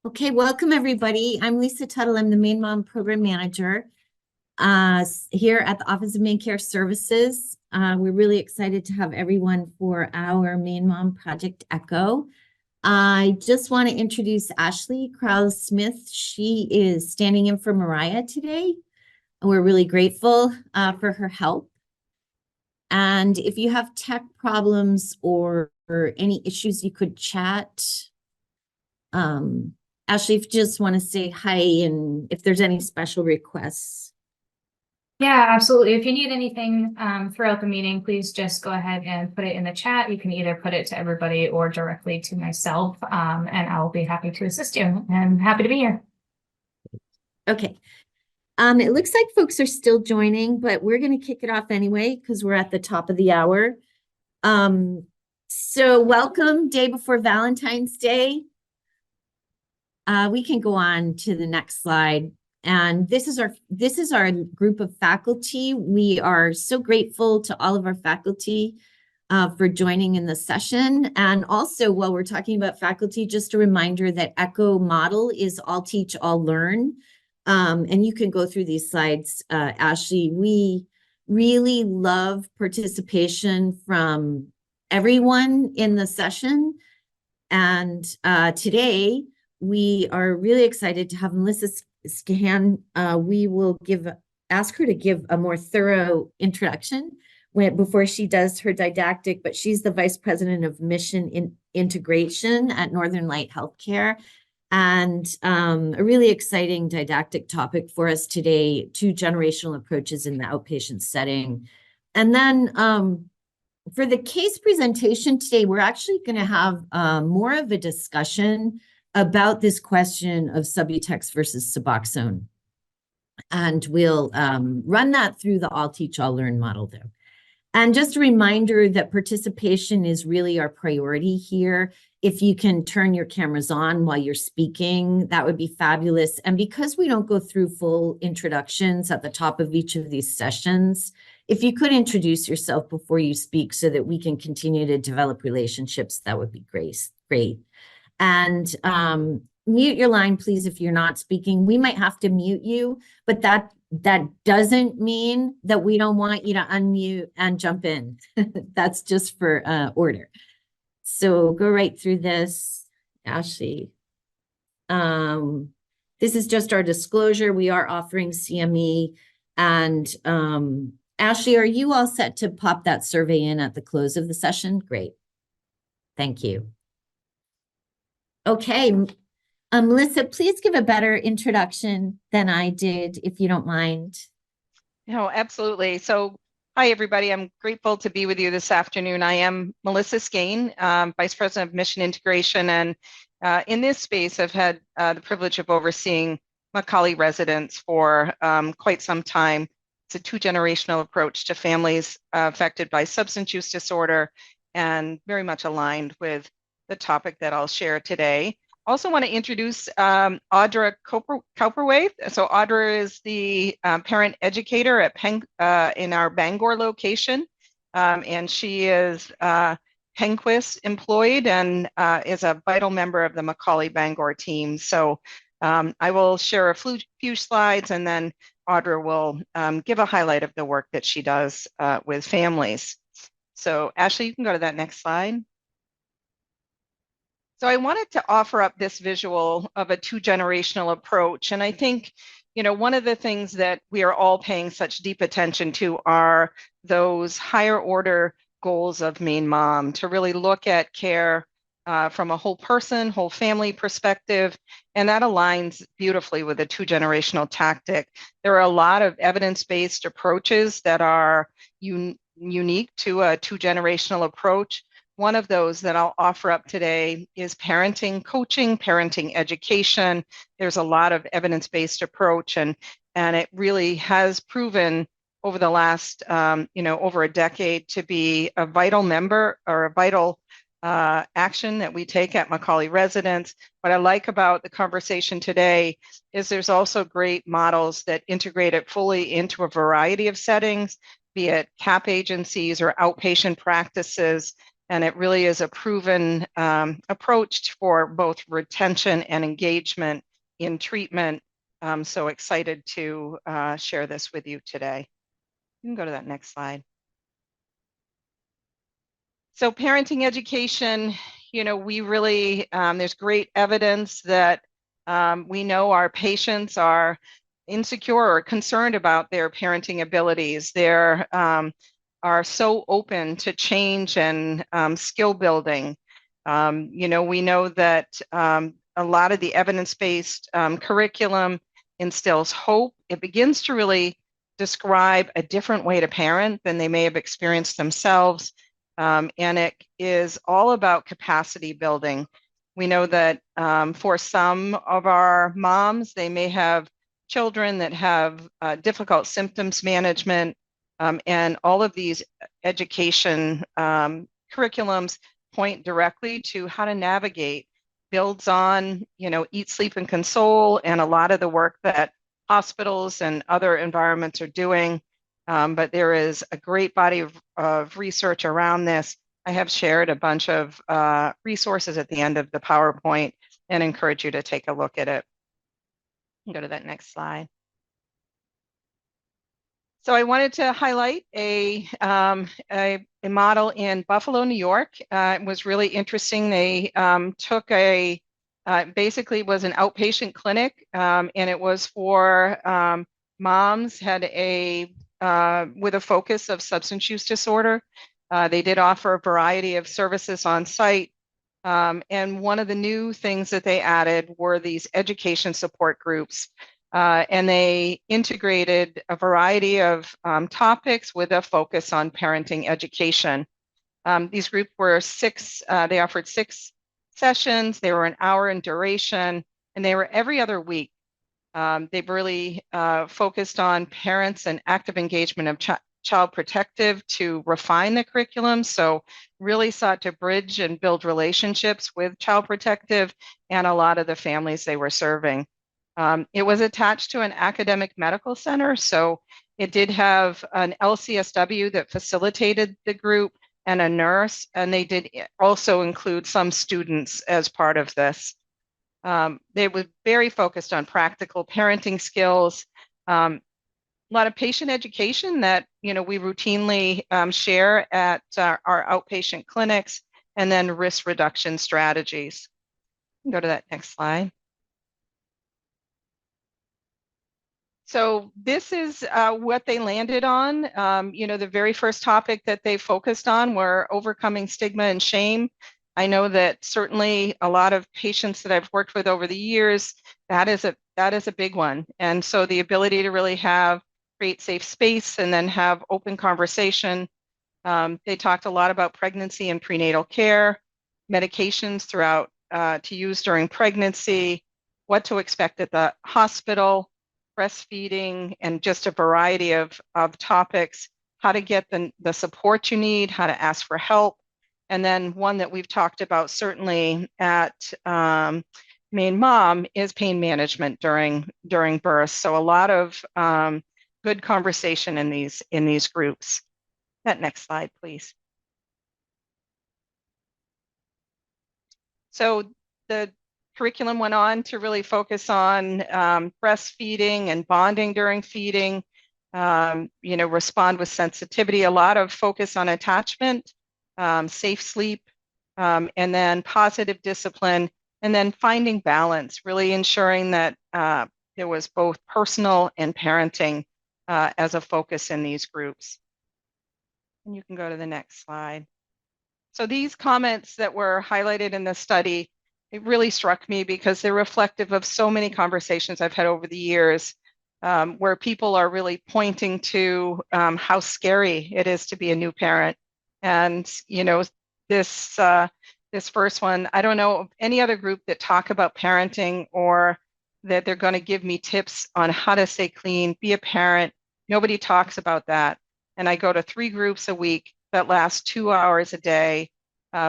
Okay, welcome everybody. I'm Lisa Tuttle. I'm the MaineMOM Program Manager here at the Office of Maine Care Services. We're really excited to have everyone for our MaineMOM Project Echo. I just want to introduce Ashley Krause-Smith. She is standing in for Mariah today. We're really grateful for her help. And if you have tech problems or any issues, you could chat. Ashley, if you just want to say hi and if there's any special requests. Yeah, absolutely. If you need anything throughout the meeting, please just go ahead and put it in the chat. You can either put it to everybody or directly to myself, and I'll be happy to assist you. And happy to be here. Okay. It looks like folks are still joining, but we're going to kick it off anyway because we're at the top of the hour. So welcome, day before Valentine's Day. We can go on to the next slide. And this is our group of faculty. We are so grateful to all of our faculty for joining in the session. And also, while we're talking about faculty, just a reminder that ECHO model is all teach, all learn. And you can go through these slides, Ashley. We really love participation from everyone in the session. And today, we are really excited to have Melissa Scahan. We will ask her to give a more thorough introduction before she does her didactic, but she's the Vice President of Mission Integration at Northern Light Healthcare. And a really exciting didactic topic for us today, 2 generational approaches in the outpatient setting. And then for the case presentation today, we're actually going to have more of a discussion about this question of Subutex versus Suboxone. And we'll run that through the all teach, all learn model though. And just a reminder that participation is really our priority here. If you can turn your cameras on while you're speaking, that would be fabulous. And because we don't go through full introductions at the top of each of these sessions, if you could introduce yourself before you speak so that we can continue to develop relationships, that would be great. And mute your line, please, if you're not speaking. We might have to mute you, but that doesn't mean that we don't want you to unmute and jump in. That's just for order. So go right through this, Ashley. This is just our disclosure. We are offering CME. And Ashley, are you all set to pop that survey in at the close of the session? Great. Thank you. Okay. Melissa, please give a better introduction than I did, if you don't mind. No, absolutely. So, hi, everybody. I'm grateful to be with you this afternoon. I am Melissa Scahan, Vice President of Mission Integration. And in this space, I've had the privilege of overseeing Macaulay residents for quite some time. It's a 2-generational approach to families affected by substance use disorder and very much aligned with the topic that I'll share today. Also want to introduce Audra Cowperway. So Audra is the parent educator at in our Bangor location. And she is Penquist employed and is a vital member of the Macaulay Bangor team. So I will share a few slides and then Audra will give a highlight of the work that she does with families. So Ashley, you can go to that next slide. So I wanted to offer up this visual of a 2-generational approach. And I think, one of the things that we are all paying such deep attention to are those higher order goals of MaineMOM, to really look at care from a whole person, whole family perspective. And that aligns beautifully with a 2-generational tactic. There are a lot of evidence-based approaches that are unique to a 2-generational approach. One of those that I'll offer up today is parenting coaching, parenting education. There's a lot of evidence-based approach, and it really has proven over the last, over a decade to be a vital member or a vital action that we take at Macaulay residents. What I like about the conversation today is there's also great models that integrate it fully into a variety of settings, be it CAP agencies or outpatient practices. And it really is a proven approach for both retention and engagement in treatment. So excited to share this with you today. You can go to that next slide. So parenting education, we really, there's great evidence that we know our patients are insecure or concerned about their parenting abilities. They're are so open to change and skill building. We know that a lot of the evidence-based curriculum instills hope. It begins to really describe a different way to parent than they may have experienced themselves. And it is all about capacity building. We know that for some of our moms, they may have children that have difficult symptoms management, and all of these education curriculums point directly to how to navigate, builds on, Eat, Sleep, and Console, and a lot of the work that hospitals and other environments are doing. But there is a great body of research around this. I have shared a bunch of resources at the end of the PowerPoint and encourage you to take a look at it. Go to that next slide. So I wanted to highlight a model in Buffalo, New York. It was really interesting. They took basically was an outpatient clinic, and it was for moms had with a focus of substance use disorder. They did offer a variety of services on site. And one of the new things that they added were these education support groups. And they integrated a variety of topics with a focus on parenting education. These groups were they offered 6 sessions. They were an hour in duration, and they were every other week. They've really focused on parents and active engagement of child protective to refine the curriculum. So really sought to bridge and build relationships with child protective and a lot of the families they were serving. It was attached to an academic medical center, so it did have an LCSW that facilitated the group and a nurse, and they did also include some students as part of this. They were very focused on practical parenting skills, a lot of patient education that we routinely share at our outpatient clinics, and then risk reduction strategies. Go to that next slide. So this is what they landed on. The very first topic that they focused on were overcoming stigma and shame. I know that certainly a lot of patients that I've worked with over the years, that is a big one. And so the ability to really create safe space and then have open conversation. They talked a lot about pregnancy and prenatal care, medications throughout to use during pregnancy, what to expect at the hospital, breastfeeding, and just a variety of topics, how to get the support you need, how to ask for help. And then one that we've talked about certainly at MaineMOM is pain management during birth. So a lot of good conversation in these groups. That next slide, please. So the curriculum went on to really focus on breastfeeding and bonding during feeding, respond with sensitivity, a lot of focus on attachment, safe sleep, and then positive discipline, and then finding balance, really ensuring that there was both personal and parenting as a focus in these groups. And you can go to the next slide. So these comments that were highlighted in the study, it really struck me because they're reflective of so many conversations I've had over the years where people are really pointing to how scary it is to be a new parent. And, this first one, I don't know of any other group that talk about parenting or that they're going to give me tips on how to stay clean, be a parent. Nobody talks about that. And I go to 3 groups a week that last 2 hours a day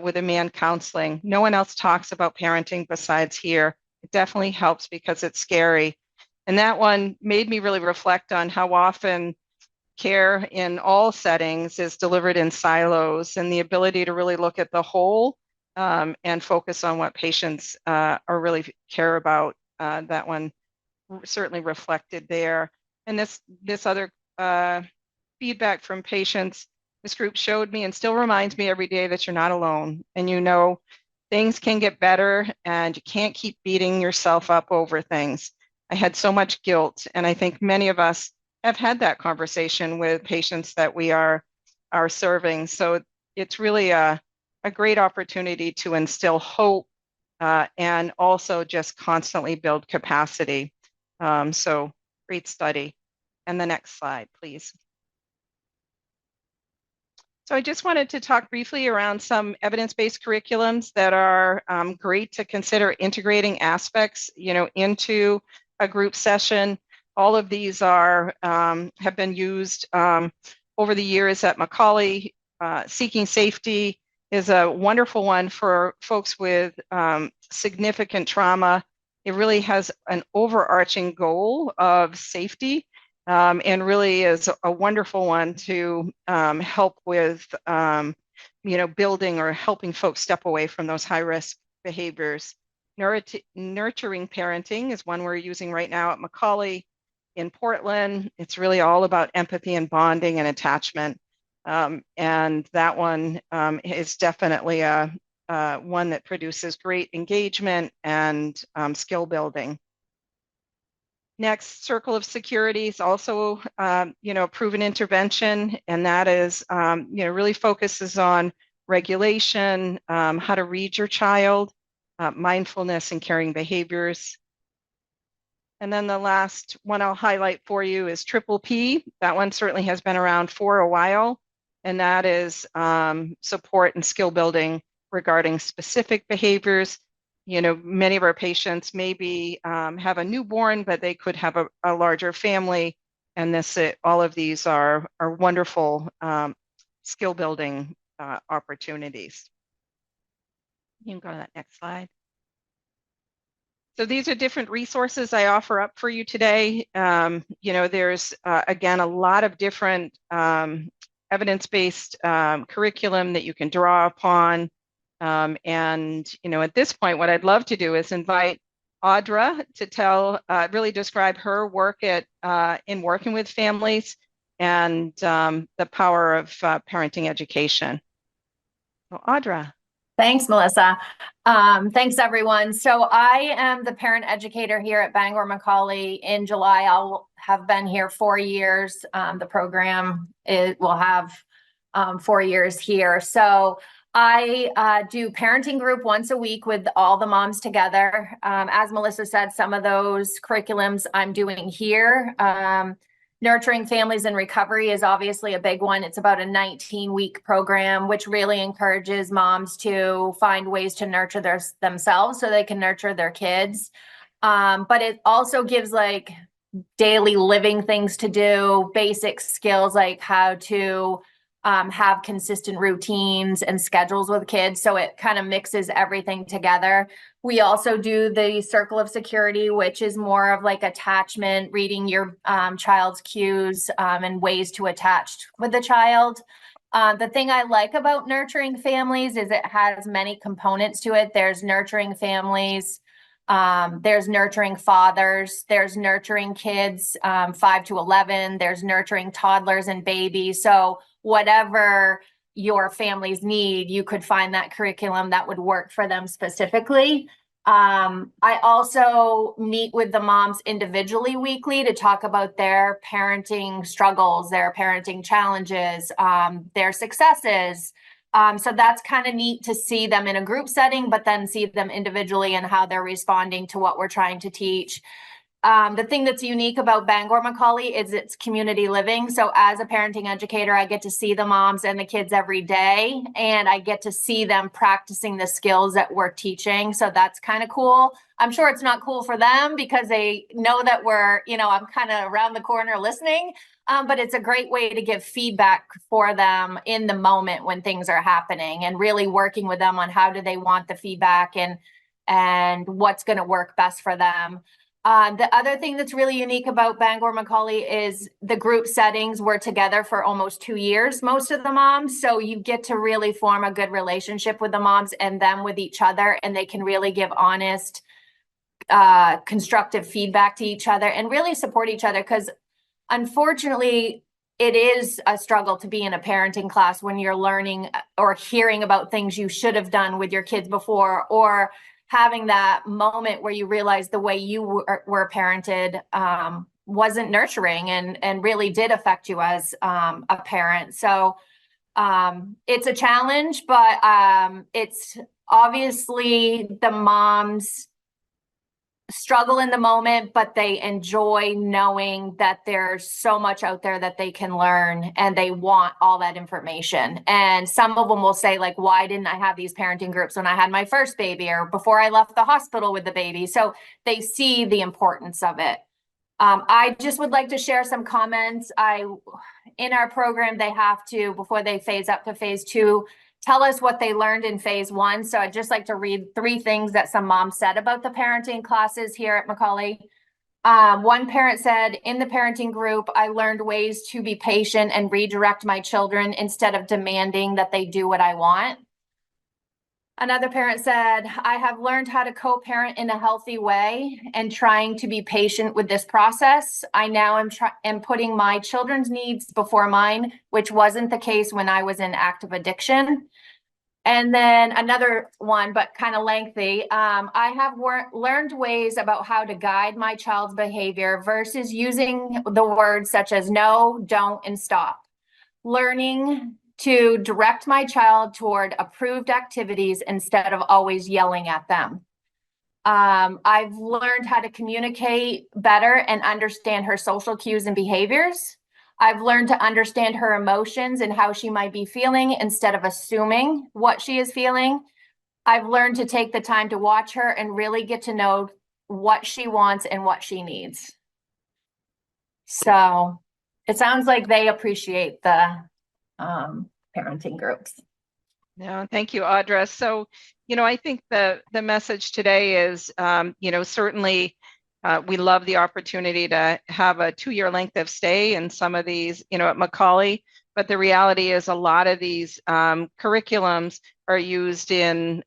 with a man counseling. No one else talks about parenting besides here. It definitely helps because it's scary. And that one made me really reflect on how often care in all settings is delivered in silos, and the ability to really look at the whole and focus on what patients are really care about, that one certainly reflected there. And this other feedback from patients, this group showed me and still reminds me every day that you're not alone, and you know things can get better and you can't keep beating yourself up over things. I had so much guilt, and I think many of us have had that conversation with patients that we are serving. So it's really a great opportunity to instill hope and also just constantly build capacity. So great study. And the next slide, please. So I just wanted to talk briefly around some evidence-based curriculums that are great to consider integrating aspects, into a group session. All of these are have been used over the years at Macaulay. Seeking Safety is a wonderful one for folks with significant trauma. It really has an overarching goal of safety, and really is a wonderful one to help with building or helping folks step away from those high-risk behaviors. Nurturing Parenting is one we're using right now at Macaulay. In Portland, it's really all about empathy and bonding and attachment. And that one is definitely a one that produces great engagement and skill building. Next, Circle of Security is also, proven intervention, and that is, really focuses on regulation, how to read your child, mindfulness and caring behaviors. And then the last one I'll highlight for you is Triple P. That one certainly has been around for a while, and that is support and skill building regarding specific behaviors. Many of our patients maybe have a newborn, but they could have a larger family, and all of these are wonderful skill building opportunities. You can go to that next slide. So these are different resources I offer up for you today. There's again a lot of different evidence-based curriculum that you can draw upon. And at this point, what I'd love to do is invite Audra to really describe her work in working with families and the power of parenting education. So Audra. Thanks, Melissa. Thanks, everyone. So I am the parent educator here at Bangor Macaulay. In July, I'll have been here 4 years. The program will have 4 years here. So I do parenting group once a week with all the moms together. As Melissa said, some of those curriculums I'm doing here. Nurturing Families in Recovery is obviously a big one. It's about a 19-week program, which really encourages moms to find ways to nurture themselves so they can nurture their kids. But it also gives like daily living things to do, basic skills like how to have consistent routines and schedules with kids. So it kind of mixes everything together. We also do the Circle of Security, which is more of like attachment, reading your child's cues and ways to attach with the child. The thing I like about Nurturing Families is it has many components to it. There's nurturing families, there's nurturing fathers, there's nurturing kids 5 to 11, there's nurturing toddlers and babies. So whatever your families need, you could find that curriculum that would work for them specifically. I also meet with the moms individually weekly to talk about their parenting struggles, their parenting challenges, their successes. So that's kind of neat to see them in a group setting, but then see them individually and how they're responding to what we're trying to teach. The thing that's unique about Bangor Macaulay is it's community living. So as a parenting educator, I get to see the moms and the kids every day, and I get to see them practicing the skills that we're teaching. So that's kind of cool. I'm sure it's not cool for them because they know that I'm kind of around the corner listening, but it's a great way to give feedback for them in the moment when things are happening and really working with them on how do they want the feedback and what's going to work best for them. The other thing that's really unique about Bangor Macaulay is the group settings. We're together for almost 2 years, most of the moms. So you get to really form a good relationship with the moms and them with each other, and they can really give honest, constructive feedback to each other and really support each other. Because unfortunately, it is a struggle to be in a parenting class when you're learning or hearing about things you should have done with your kids before, or having that moment where you realize the way you were parented wasn't nurturing and really did affect you as a parent. So it's a challenge, but it's obviously the moms struggle in the moment, but they enjoy knowing that there's so much out there that they can learn, and they want all that information. And some of them will say, like, why didn't I have these parenting groups when I had my first baby or before I left the hospital with the baby? So they see the importance of it. I just would like to share some comments. In our program, they have to, before they phase up to phase 2, tell us what they learned in phase 1. So I'd just like to read 3 things that some moms said about the parenting classes here at Macaulay. One parent said, in the parenting group, I learned ways to be patient and redirect my children instead of demanding that they do what I want. Another parent said, I have learned how to co-parent in a healthy way and trying to be patient with this process. I now am putting my children's needs before mine, which wasn't the case when I was in active addiction. And then another one, but kind of lengthy. I have learned ways about how to guide my child's behavior versus using the words such as no, don't, and stop. Learning to direct my child toward approved activities instead of always yelling at them. I've learned how to communicate better and understand her social cues and behaviors. I've learned to understand her emotions and how she might be feeling instead of assuming what she is feeling. I've learned to take the time to watch her and really get to know what she wants and what she needs. So it sounds like they appreciate the parenting groups. No, thank you, Audra. So, I think the message today is, certainly we love the opportunity to have a 2-year length of stay in some of these, at Macaulay. But the reality is a lot of these curriculums are used in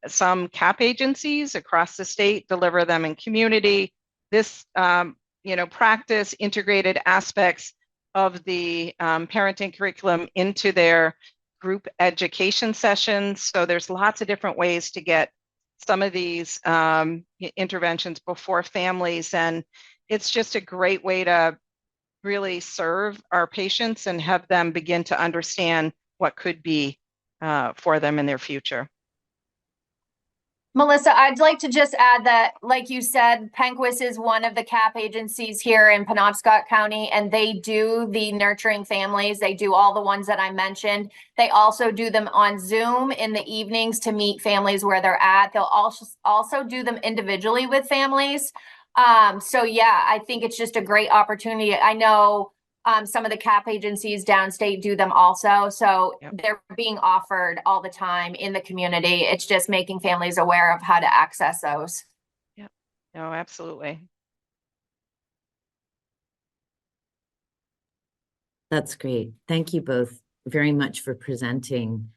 some CAP agencies across the state, deliver them in community. This, practice integrated aspects of the parenting curriculum into their group education sessions. So there's lots of different ways to get some of these interventions before families. And it's just a great way to really serve our patients and have them begin to understand what could be for them in their future. Melissa, I'd like to just add that, like you said, Penquis is one of the CAP agencies here in Penobscot County, and they do the nurturing families. They do all the ones that I mentioned. They also do them on Zoom in the evenings to meet families where they're at. They'll also do them individually with families. So yeah, I think it's just a great opportunity. I know some of the CAP agencies downstate do them also. So Yep. They're being offered all the time in the community. It's just making families aware of how to access those. Yeah, no, absolutely. That's great. Thank you both very much for presenting.